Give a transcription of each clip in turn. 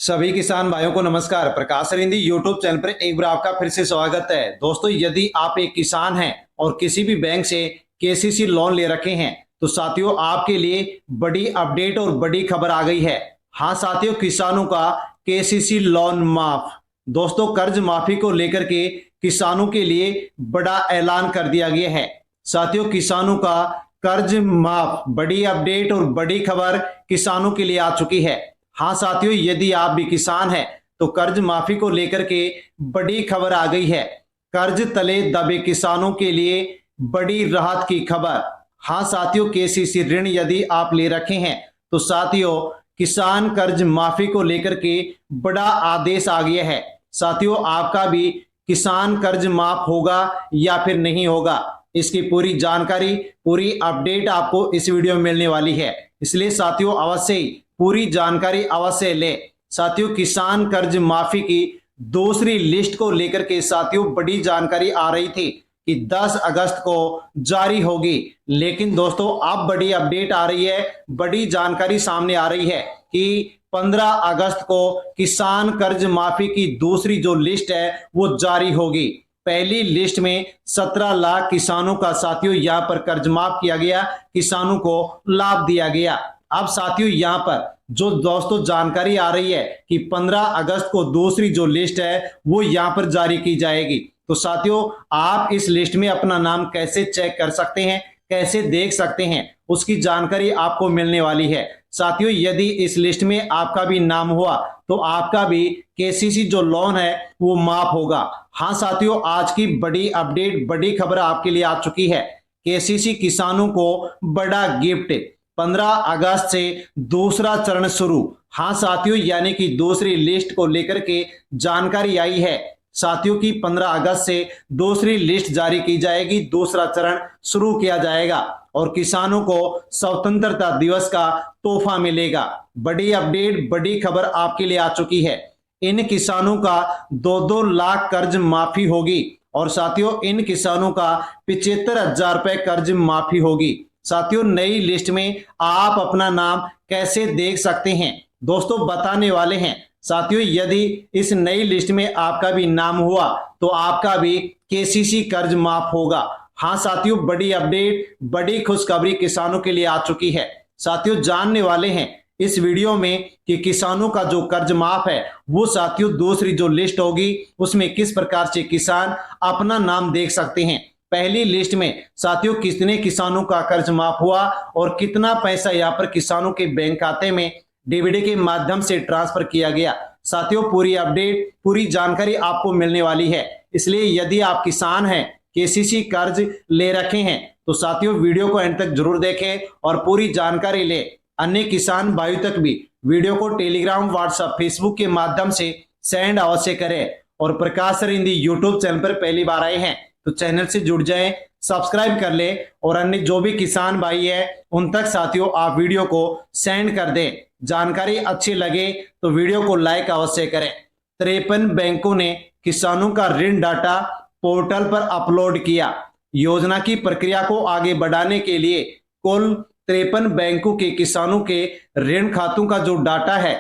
सभी किसान भाइयों को नमस्कार। प्रकाश रिंदी यूट्यूब चैनल पर एक बार आपका फिर से स्वागत है। दोस्तों, यदि आप एक किसान हैं और किसी भी बैंक से केसीसी लोन ले रखे हैं तो साथियों आपके लिए बड़ी अपडेट और बड़ी खबर आ गई है। हाँ साथियों, किसानों का केसीसी लोन माफ। दोस्तों, कर्ज माफी को लेकर के किसानों के लिए बड़ा ऐलान कर दिया गया है। साथियों, किसानों का कर्ज माफ, बड़ी अपडेट और बड़ी खबर किसानों के लिए आ चुकी है। हाँ साथियों, यदि आप भी किसान हैं तो कर्ज माफी को लेकर के बड़ी खबर आ गई है। कर्ज तले दबे किसानों के लिए बड़ी राहत की खबर। हाँ साथियों, केसीसी ऋण यदि आप ले रखे हैं तो साथियों किसान कर्ज माफी को लेकर के बड़ा आदेश आ गया है। साथियों, आपका भी किसान कर्ज माफ होगा या फिर नहीं होगा, इसकी पूरी जानकारी, पूरी अपडेट आपको इस वीडियो में मिलने वाली है। इसलिए साथियों अवश्य ही पूरी जानकारी अवश्य ले। साथियों, किसान कर्ज माफी की दूसरी लिस्ट को लेकर के साथियों बड़ी जानकारी आ रही थी कि 10 अगस्त को जारी होगी, लेकिन दोस्तों अब बड़ी अपडेट आ रही है, बड़ी जानकारी सामने आ रही है कि 15 अगस्त को किसान कर्ज माफी की दूसरी जो लिस्ट है वो जारी होगी। पहली लिस्ट में 17 लाख किसानों का साथियों यहां पर कर्ज माफ किया गया, किसानों को लाभ दिया गया। अब साथियों यहां पर जो दोस्तों जानकारी आ रही है कि 15 अगस्त को दूसरी जो लिस्ट है वो यहां पर जारी की जाएगी। तो साथियों आप इस लिस्ट में अपना नाम कैसे चेक कर सकते हैं, कैसे देख सकते हैं, उसकी जानकारी आपको मिलने वाली है। साथियों, यदि इस लिस्ट में आपका भी नाम हुआ तो आपका भी केसीसी जो लोन है वो माफ होगा। हाँ साथियों, आज की बड़ी अपडेट, बड़ी खबर आपके लिए आ चुकी है। केसीसी किसानों को बड़ा गिफ्ट, 15 अगस्त से दूसरा चरण शुरू। हाँ साथियों, यानी कि दूसरी लिस्ट को लेकर के जानकारी आई है साथियों की 15 अगस्त से दूसरी लिस्ट जारी की जाएगी, दूसरा चरण शुरू किया जाएगा और किसानों को स्वतंत्रता दिवस का तोहफा मिलेगा। बड़ी अपडेट, बड़ी खबर आपके लिए आ चुकी है। इन किसानों का 2-2 लाख कर्ज माफी होगी और साथियों इन किसानों का 75,000 रुपए कर्ज माफी होगी। साथियों, नई लिस्ट में आप अपना नाम कैसे देख सकते हैं दोस्तों बताने वाले हैं। साथियों, यदि इस नई लिस्ट में आपका भी नाम हुआ तो आपका भी केसीसी कर्ज माफ होगा। हाँ साथियों, बड़ी अपडेट, बड़ी खुशखबरी किसानों के लिए आ चुकी है। साथियों, जानने वाले हैं इस वीडियो में कि किसानों का जो कर्ज माफ है वो साथियों दूसरी जो लिस्ट होगी उसमें किस प्रकार से किसान अपना नाम देख सकते हैं। पहली लिस्ट में साथियों कितने किसानों का कर्ज माफ हुआ और कितना पैसा यहाँ पर किसानों के बैंक खाते में डीबीडी के माध्यम से ट्रांसफर किया गया। साथियों पूरी अपडेट, पूरी जानकारी आपको मिलने वाली है। इसलिए यदि आप किसान हैं, केसीसी कर्ज ले रखे हैं तो साथियों वीडियो को एंड तक जरूर देखें और पूरी जानकारी ले। अन्य किसान भाइयों तक भी वीडियो को टेलीग्राम, व्हाट्सएप, फेसबुक के माध्यम से सेंड अवश्य करें। और प्रकाश सर हिंदी यूट्यूब चैनल पर पहली बार आए हैं तो चैनल से जुड़ जाएं, सब्सक्राइब कर ले और अन्य जो भी किसान भाई है उन तक साथियों आप वीडियो को सेंड कर दें। जानकारी अच्छी लगे तो वीडियो को लाइक अवश्य करें। 53 बैंकों ने किसानों का ऋण डाटा पोर्टल पर अपलोड किया। योजना की प्रक्रिया को आगे बढ़ाने के लिए कुल 53 बैंकों के किसानों के ऋण खातों का जो डाटा है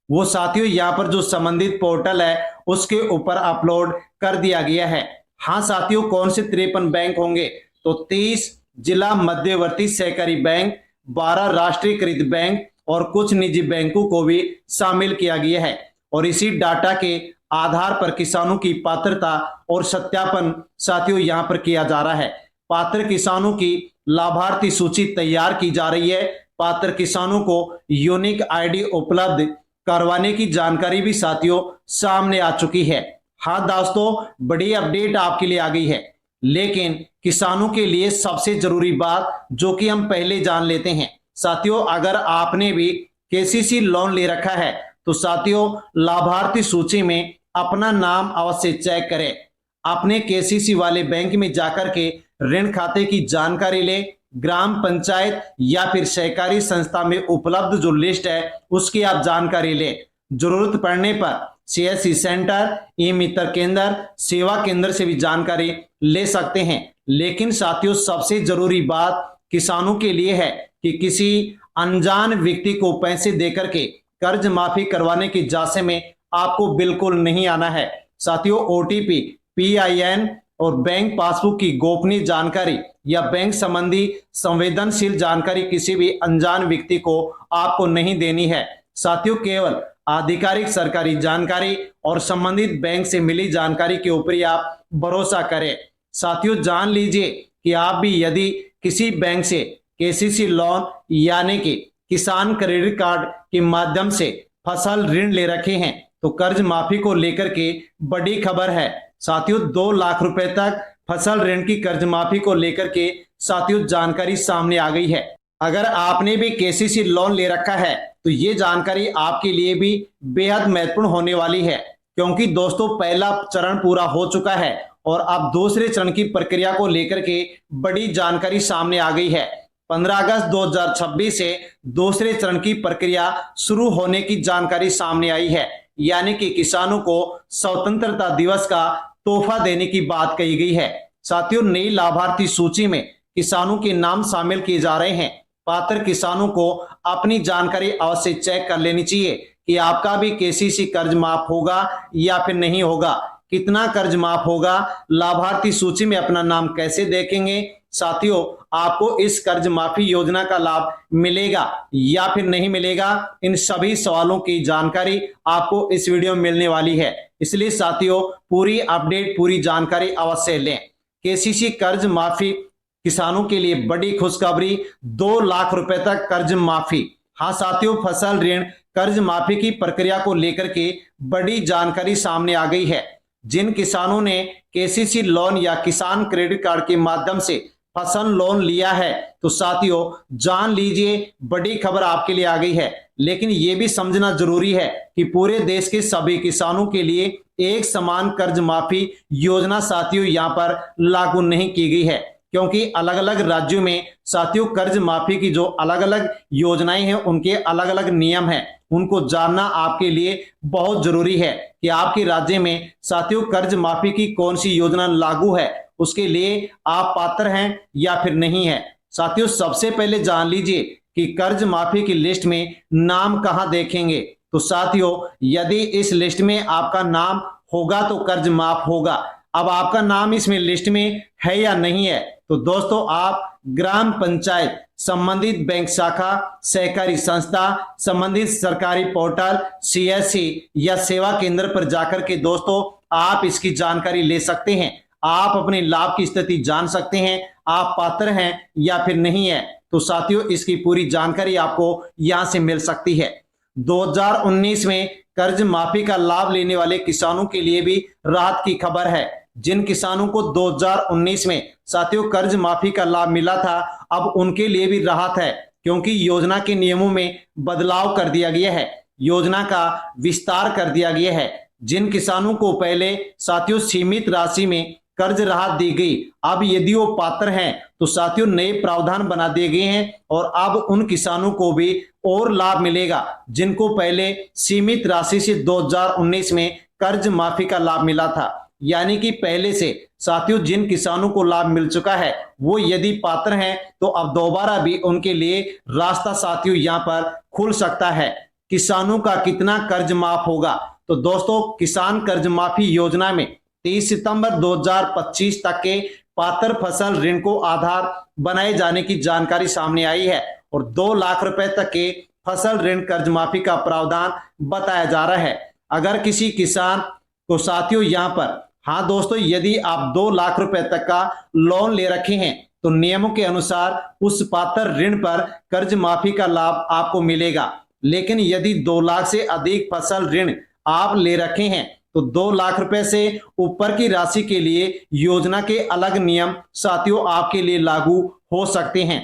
वो साथियों यहाँ पर जो संबंधित पोर्टल है उसके ऊपर अपलोड कर दिया गया है। हाँ साथियों, कौन से 53 बैंक होंगे तो 30 जिला मध्यवर्ती सहकारी बैंक, 12 राष्ट्रीयकृत बैंक और कुछ निजी बैंकों को भी शामिल किया गया है। और इसी डाटा के आधार पर किसानों की पात्रता और सत्यापन साथियों यहां पर किया जा रहा है। पात्र किसानों की लाभार्थी सूची तैयार की जा रही है। पात्र किसानों को यूनिक आईडी उपलब्ध करवाने की जानकारी भी साथियों सामने आ चुकी है। हाँ दोस्तों, बड़ी अपडेट आपके लिए आ गई है, लेकिन किसानों के लिए सबसे जरूरी बात जो कि हम पहले जान लेते हैं। साथियों, अगर आपने भी केसीसी लोन ले रखा है तो साथियों लाभार्थी सूची में अपना नाम अवश्य चेक करें। अपने केसीसी वाले बैंक में जाकर के ऋण खाते की जानकारी ले। ग्राम पंचायत या फिर सहकारी संस्था में उपलब्ध जो लिस्ट है उसकी आप जानकारी ले। जरूरत पड़ने पर सीएससी सेंटर, ई मित्र केंद्र, सेवा केंद्र से भी जानकारी ले सकते हैं। लेकिन साथियों सबसे जरूरी बात किसानों के लिए है कि किसी अनजान व्यक्ति को पैसे देकर के कर्ज माफी करवाने की जांच में आपको बिल्कुल नहीं आना है। साथियों, ओटीपी, पीआईएन और बैंक पासबुक की गोपनीय जानकारी या बैंक संबंधी संवेदनशील जानकारी किसी भी अनजान व्यक्ति को आपको नहीं देनी है। साथियों, केवल आधिकारिक सरकारी जानकारी और संबंधित बैंक से मिली जानकारी के ऊपर ही आप भरोसा करें। साथियों, जान लीजिए कि आप भी यदि किसी बैंक से केसीसी लोन यानी कि किसान क्रेडिट कार्ड के माध्यम से फसल ऋण ले रखे हैं तो कर्ज माफी को लेकर के बड़ी खबर है। साथियों, 2 लाख रुपए तक फसल ऋण की कर्ज माफी को लेकर के साथियों जानकारी सामने आ गई है। अगर आपने भी केसीसी लोन ले रखा है तो ये जानकारी आपके लिए भी बेहद महत्वपूर्ण होने वाली है, क्योंकि दोस्तों पहला चरण पूरा हो चुका है और अब दूसरे चरण की प्रक्रिया को लेकर के बड़ी जानकारी सामने आ गई है। 15 अगस्त 2026 से दूसरे चरण की प्रक्रिया शुरू होने की जानकारी सामने आई है, यानी कि किसानों को स्वतंत्रता दिवस का तोहफा देने की बात कही गई है। साथियों, नई लाभार्थी सूची में किसानों के नाम शामिल किए जा रहे हैं। पात्र किसानों को अपनी जानकारी अवश्य चेक कर लेनी चाहिए कि आपका भी केसीसी कर्ज माफ होगा या फिर नहीं होगा, कितना कर्ज माफ होगा, लाभार्थी सूची में अपना नाम कैसे देखेंगे। साथियों, आपको इस कर्ज माफी योजना का लाभ मिलेगा या फिर नहीं मिलेगा, इन सभी सवालों की जानकारी आपको इस वीडियो में मिलने वाली है। इसलिए साथियों, पूरी अपडेट, पूरी जानकारी अवश्य लें। केसीसी कर्ज माफी किसानों के लिए बड़ी खुशखबरी, 2 लाख रुपए तक कर्ज माफी। हाँ साथियों, फसल ऋण कर्ज माफी की प्रक्रिया को लेकर के बड़ी जानकारी सामने आ गई है। जिन किसानों ने केसीसी लोन या किसान क्रेडिट कार्ड के माध्यम से फसल लोन लिया है तो साथियों जान लीजिए बड़ी खबर आपके लिए आ गई है। लेकिन यह भी समझना जरूरी है कि पूरे देश के सभी किसानों के लिए एक समान कर्ज माफी योजना साथियों यहां पर लागू नहीं की गई है, क्योंकि अलग अलग राज्यों में साथियों कर्ज माफी की जो अलग अलग योजनाएं हैं उनके अलग अलग नियम हैं। उनको जानना आपके लिए बहुत जरूरी है कि आपके राज्य में साथियों कर्ज माफी की कौन सी योजना लागू है, उसके लिए आप पात्र हैं या फिर नहीं है। साथियों, सबसे पहले जान लीजिए कि कर्ज माफी की लिस्ट में नाम कहां देखेंगे। तो साथियों, यदि इस लिस्ट में आपका नाम होगा तो कर्ज माफ होगा। अब आपका नाम इसमें लिस्ट में है या नहीं है तो दोस्तों आप ग्राम पंचायत, संबंधित बैंक शाखा, सहकारी संस्था, संबंधित सरकारी पोर्टल, सीएससी या सेवा केंद्र पर जाकर के दोस्तों आप इसकी जानकारी ले सकते हैं। आप अपने लाभ की स्थिति जान सकते हैं, आप पात्र हैं या फिर नहीं है। तो साथियों इसकी पूरी जानकारी आपको यहां से मिल सकती है। 2019 में कर्ज माफी का लाभ लेने वाले किसानों के लिए भी राहत की खबर है। जिन किसानों को 2019 में साथियों कर्ज माफी का लाभ मिला था अब उनके लिए भी राहत है, क्योंकि योजना के नियमों में बदलाव कर दिया गया है, योजना का विस्तार कर दिया गया है। जिन किसानों को पहले साथियों सीमित राशि में कर्ज राहत दी गई, अब यदि वो पात्र हैं तो साथियों नए प्रावधान बना दिए गए हैं और अब उन किसानों को भी और लाभ मिलेगा जिनको पहले सीमित राशि से 2019 में कर्ज माफी का लाभ मिला था। यानी कि पहले से साथियों जिन किसानों को लाभ मिल चुका है वो यदि पात्र हैं तो अब दोबारा भी उनके लिए रास्ता साथियों यहां पर खुल सकता है। किसानों का कितना कर्ज माफ होगा, तो दोस्तों किसान कर्ज माफी योजना में 30 सितंबर 2025 तक के पात्र फसल ऋण को आधार बनाए जाने की जानकारी सामने आई है और 2 लाख रुपए तक के फसल ऋण कर्ज माफी का प्रावधान बताया जा रहा है। अगर किसी किसान को साथियों यहां पर, हाँ दोस्तों, यदि आप 2 लाख रुपए तक का लोन ले रखे हैं तो नियमों के अनुसार उस पात्र ऋण पर कर्ज माफी का लाभ आपको मिलेगा। लेकिन यदि 2 लाख से अधिक फसल ऋण आप ले रखे हैं तो 2 लाख रुपए से ऊपर की राशि के लिए योजना के अलग नियम साथियों आपके लिए लागू हो सकते हैं।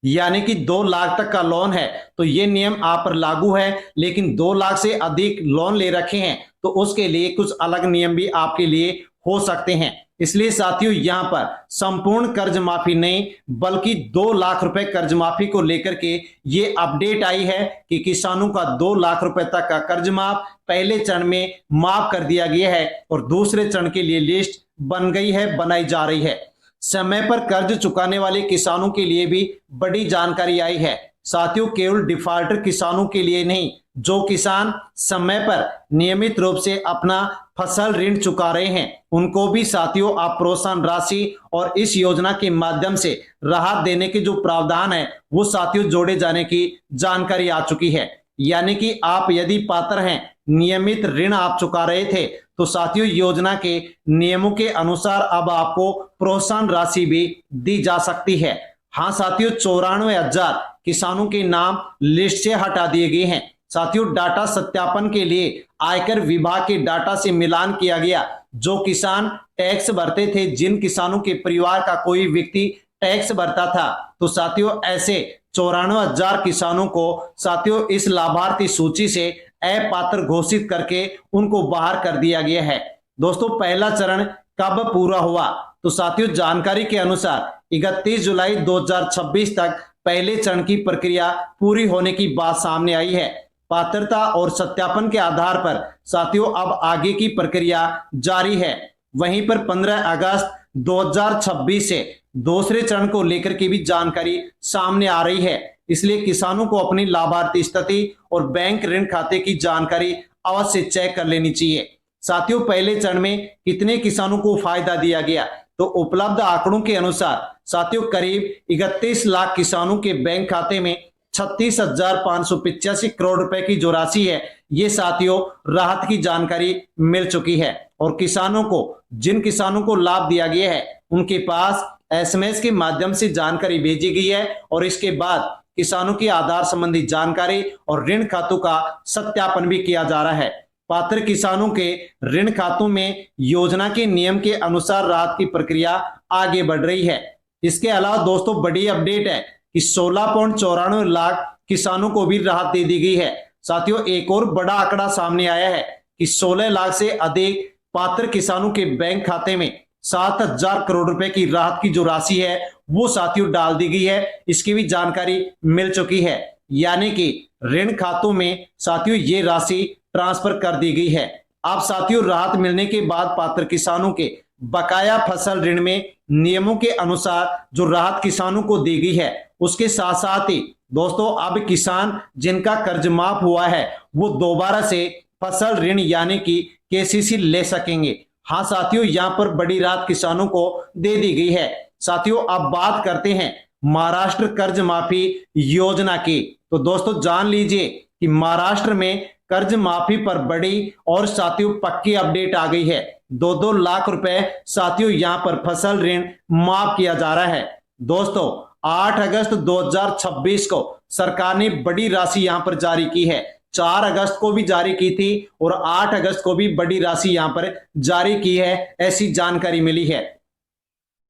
यानी कि 2 लाख तक का लोन है तो ये नियम आप पर लागू है, लेकिन 2 लाख से अधिक लोन ले रखे हैं तो उसके लिए कुछ अलग नियम भी आपके लिए हो सकते हैं। इसलिए साथियों यहां पर संपूर्ण कर्ज माफी नहीं बल्कि 2 लाख रुपए कर्ज माफी को लेकर के ये अपडेट आई है कि किसानों का 2 लाख रुपए तक का कर्ज माफ पहले चरण में माफ कर दिया गया है और दूसरे चरण के लिए लिस्ट बन गई है, बनाई जा रही है। समय पर कर्ज चुकाने वाले किसानों के लिए भी बड़ी जानकारी आई है। साथियों केवल डिफॉल्टर किसानों के लिए नहीं, जो किसान समय पर नियमित रूप से अपना फसल ऋण चुका रहे हैं उनको भी साथियों आप प्रोत्साहन राशि और इस योजना के माध्यम से राहत देने के जो प्रावधान है वो साथियों जोड़े जाने की जानकारी आ चुकी है। यानी कि आप यदि पात्र हैं, नियमित ऋण आप चुका रहे थे, तो साथियों योजना के नियमों के अनुसार अब आपको प्रोत्साहन राशि भी दी जा सकती है। हाँ साथियों, 94,000 किसानों के नाम लिस्ट से हटा दिए गए हैं। साथियों डाटा सत्यापन के लिए आयकर विभाग के डाटा से मिलान किया गया। जो किसान टैक्स भरते थे, जिन किसानों के परिवार का कोई व्यक्ति टैक्स भरता था, तो साथियों ऐसे 94,000 किसानों को साथियों इस लाभार्थी सूची से अपात्र घोषित करके उनको बाहर कर दिया गया है। दोस्तों पहला चरण कब पूरा हुआ? तो साथियों जानकारी के अनुसार 31 जुलाई 2026 तक पहले चरण की प्रक्रिया पूरी होने की बात सामने आई है। पात्रता और सत्यापन के आधार पर साथियों अब आगे की प्रक्रिया जारी है। वहीं पर 15 अगस्त 2026 से दूसरे चरण को लेकर के भी जानकारी सामने आ रही है। इसलिए किसानों को अपनी लाभार्थी स्थिति और बैंक ऋण खाते की जानकारी अवश्य चेक कर लेनी चाहिए। साथियों पहले चरण में कितने किसानों को फायदा दिया गया? तो उपलब्ध आंकड़ों के अनुसार साथियों करीब 31 लाख किसानों के बैंक खाते में 36,585 करोड़ रुपए की जो राशि है ये साथियों राहत की जानकारी मिल चुकी है। और किसानों को, जिन किसानों को लाभ दिया गया है उनके पास एसएमएस के माध्यम से जानकारी भेजी गई है और इसके बाद किसानों की आधार संबंधी जानकारी और ऋण खातों का सत्यापन भी किया जा रहा है। पात्र किसानों के ऋण खातों में योजना के नियम के अनुसार राहत की प्रक्रिया आगे बढ़ रही है। इसके अलावा दोस्तों बड़ी अपडेट है कि 16.94 लाख किसानों को भी राहत दे दी गई है। साथियों एक और बड़ा आंकड़ा सामने आया है कि 16 लाख से अधिक पात्र किसानों के बैंक खाते में 7,000 करोड़ रुपए की राहत की जो राशि है वो साथियों डाल दी गई है। इसकी भी जानकारी मिल चुकी है। यानी कि ऋण खातों में साथियों ये राशि ट्रांसफर कर दी गई है। अब साथियों राहत मिलने के बाद पात्र किसानों के बकाया फसल ऋण में नियमों के अनुसार जो राहत किसानों को दी गई है उसके साथ साथ ही दोस्तों अब किसान जिनका कर्ज माफ हुआ है वो दोबारा से फसल ऋण यानी कि केसीसी ले सकेंगे। हाँ साथियों यहाँ पर बड़ी राहत किसानों को दे दी गई है। साथियों अब बात करते हैं महाराष्ट्र कर्ज माफी योजना की। तो दोस्तों जान लीजिए कि महाराष्ट्र में कर्ज माफी पर बड़ी और साथियों पक्की अपडेट आ गई है। 2-2 लाख रुपए साथियों यहां पर फसल ऋण माफ किया जा रहा है। दोस्तों 8 अगस्त 2026 को सरकार ने बड़ी राशि यहां पर जारी की है। 4 अगस्त को भी जारी की थी और 8 अगस्त को भी बड़ी राशि यहां पर जारी की है, ऐसी जानकारी मिली है।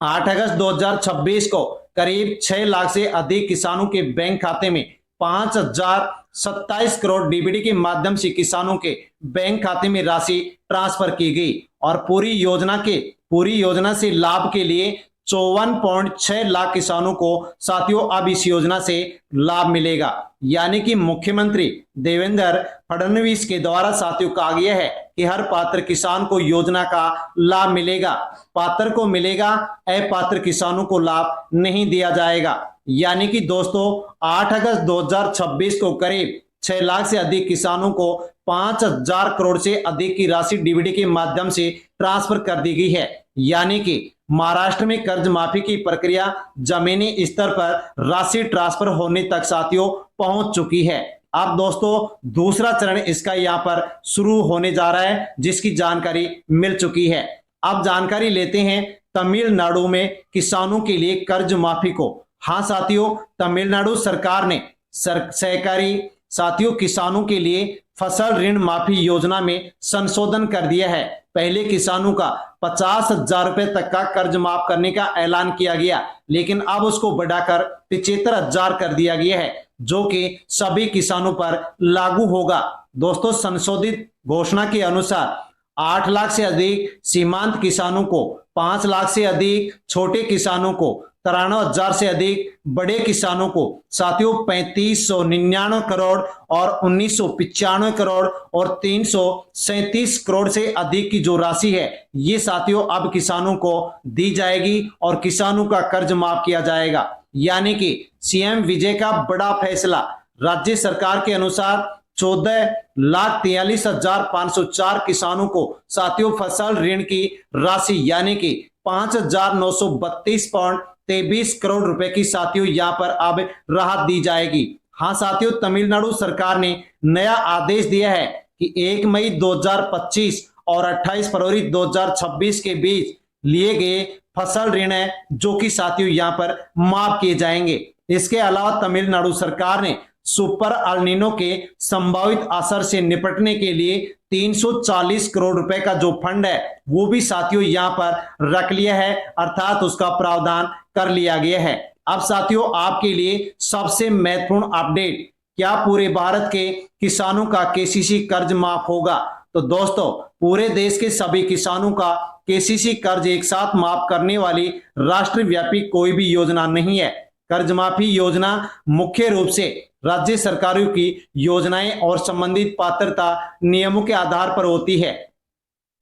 8 अगस्त 2026 को करीब 6 लाख से अधिक किसानों के बैंक खाते में 5,027 करोड़ डीबीटी के माध्यम से किसानों के बैंक खाते में राशि ट्रांसफर की गई और पूरी योजना से लाभ के लिए 54.6 लाख किसानों को साथियों अब इस योजना से लाभ मिलेगा। यानी कि मुख्यमंत्री देवेंद्र फडणवीस के द्वारा साथियों कहा गया है कि हर पात्र किसान को योजना का लाभ मिलेगा। पात्र को मिलेगा, अपात्र किसानों को लाभ नहीं दिया जाएगा। यानी कि दोस्तों 8 अगस्त 2026 को करीब 6 लाख से अधिक किसानों को 5,000 करोड़ से अधिक की राशि डीबीटी के माध्यम से ट्रांसफर कर दी गई है। यानी कि महाराष्ट्र में कर्ज माफी की प्रक्रिया जमीनी स्तर पर राशि ट्रांसफर होने तक साथियों पहुंच चुकी है। अब दोस्तों दूसरा चरण इसका यहां पर शुरू होने जा रहा है जिसकी जानकारी मिल चुकी है। अब जानकारी लेते हैं तमिलनाडु में किसानों के लिए कर्ज माफी को। हाँ साथियों, तमिलनाडु सरकार ने सहकारी साथियों किसानों के लिए फसल ऋण माफी योजना में संशोधन कर दिया है। पहले किसानों का 50,000 रुपए तक का कर्ज माफ करने का ऐलान किया गया, लेकिन अब उसको बढ़ाकर 75,000 कर दिया गया है, जो कि सभी किसानों पर लागू होगा। दोस्तों संशोधित घोषणा के अनुसार 8 लाख से अधिक सीमांत किसानों को, 5 लाख से अधिक छोटे किसानों को, 93,000 से अधिक बड़े किसानों को साथियों 3,599 करोड़ और 1,995 करोड़ और 337 करोड़ से अधिक की जो राशि है ये साथियों अब किसानों को दी जाएगी और किसानों का कर्ज माफ किया जाएगा। यानी कि सीएम विजय का बड़ा फैसला। राज्य सरकार के अनुसार 14,43,504 किसानों को साथियों फसल ऋण की राशि यानी कि 5,932.23 करोड़ रुपए की साथियों यहां पर अब राहत दी जाएगी। हाँ साथियों, तमिलनाडु सरकार ने नया आदेश दिया है कि 1 मई 2025 और 28 फरवरी 2026 के बीच लिए गए फसल ऋण है जो कि साथियों यहां पर माफ किए जाएंगे। इसके अलावा तमिलनाडु सरकार ने सुपर अल्नीनो के संभावित असर से निपटने के लिए 340 करोड़ रुपए का जो फंड है वो भी साथियों यहां पर रख लिया है, अर्थात उसका प्रावधान कर लिया गया है। अब साथियों आपके लिए सबसे महत्वपूर्ण अपडेट, क्या पूरे भारत के किसानों का केसीसी कर्ज माफ होगा? तो दोस्तों पूरे देश के सभी किसानों का केसीसी कर्ज एक साथ माफ करने वाली राष्ट्रव्यापी कोई भी योजना नहीं है। कर्ज माफी योजना मुख्य रूप से राज्य सरकारों की योजनाएं और संबंधित पात्रता नियमों के आधार पर होती है।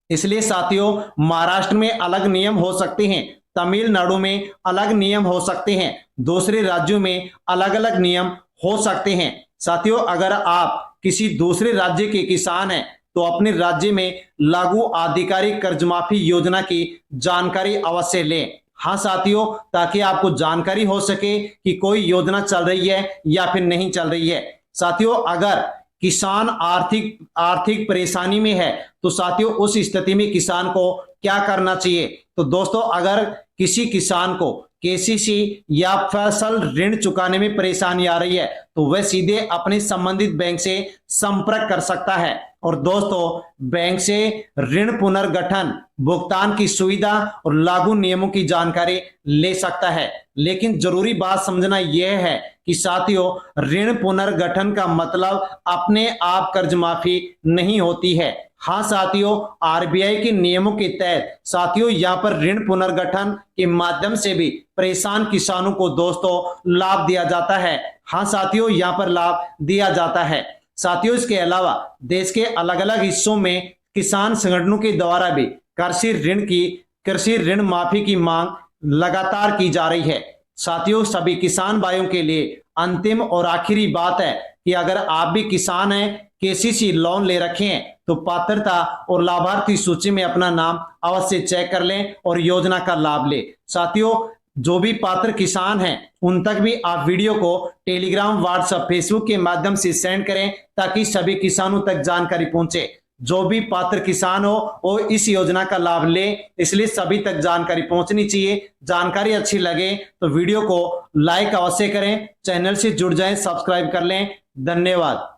इसलिए साथियों महाराष्ट्र में अलग नियम हो सकते हैं, तमिलनाडु में अलग नियम हो सकते हैं, दूसरे राज्यों में अलग अलग नियम हो सकते हैं। साथियों अगर आप किसी दूसरे राज्य के किसान हैं तो अपने राज्य में लागू आधिकारिक कर्ज माफी योजना की जानकारी अवश्य लें। हाँ साथियों, ताकि आपको जानकारी हो सके कि कोई योजना चल रही है या फिर नहीं चल रही है। साथियों अगर किसान आर्थिक परेशानी में है तो साथियों उस स्थिति में किसान को क्या करना चाहिए? तो दोस्तों अगर किसी किसान को केसीसी या फसल ऋण चुकाने में परेशानी आ रही है तो वह सीधे अपने संबंधित बैंक से संपर्क कर सकता है और दोस्तों बैंक से ऋण पुनर्गठन, भुगतान की सुविधा और लागू नियमों की जानकारी ले सकता है। लेकिन जरूरी बात समझना यह है कि साथियों ऋण पुनर्गठन का मतलब अपने आप कर्ज माफी नहीं होती है। हाँ साथियों, आरबीआई के नियमों के तहत साथियों यहाँ पर ऋण पुनर्गठन के माध्यम से भी परेशान किसानों को दोस्तों लाभ दिया जाता है। हाँ साथियों, यहाँ पर लाभ दिया जाता है। साथियों इसके अलावा देश के अलग अलग हिस्सों में किसान संगठनों के द्वारा भी कृषि ऋण माफी की मांग लगातार की जा रही है। साथियों सभी किसान भाइयों के लिए अंतिम और आखिरी बात है कि अगर आप भी किसान हैं, केसीसी लोन ले रखे हैं तो पात्रता और लाभार्थी सूची में अपना नाम अवश्य चेक कर लें और योजना का लाभ लें। साथियों जो भी पात्र किसान हैं उन तक भी आप वीडियो को टेलीग्राम, व्हाट्सएप, फेसबुक के माध्यम से सेंड करें ताकि सभी किसानों तक जानकारी पहुंचे। जो भी पात्र किसान हो वो इस योजना का लाभ ले, इसलिए सभी तक जानकारी पहुंचनी चाहिए। जानकारी अच्छी लगे तो वीडियो को लाइक अवश्य करें, चैनल से जुड़ जाएं, सब्सक्राइब कर लें। धन्यवाद।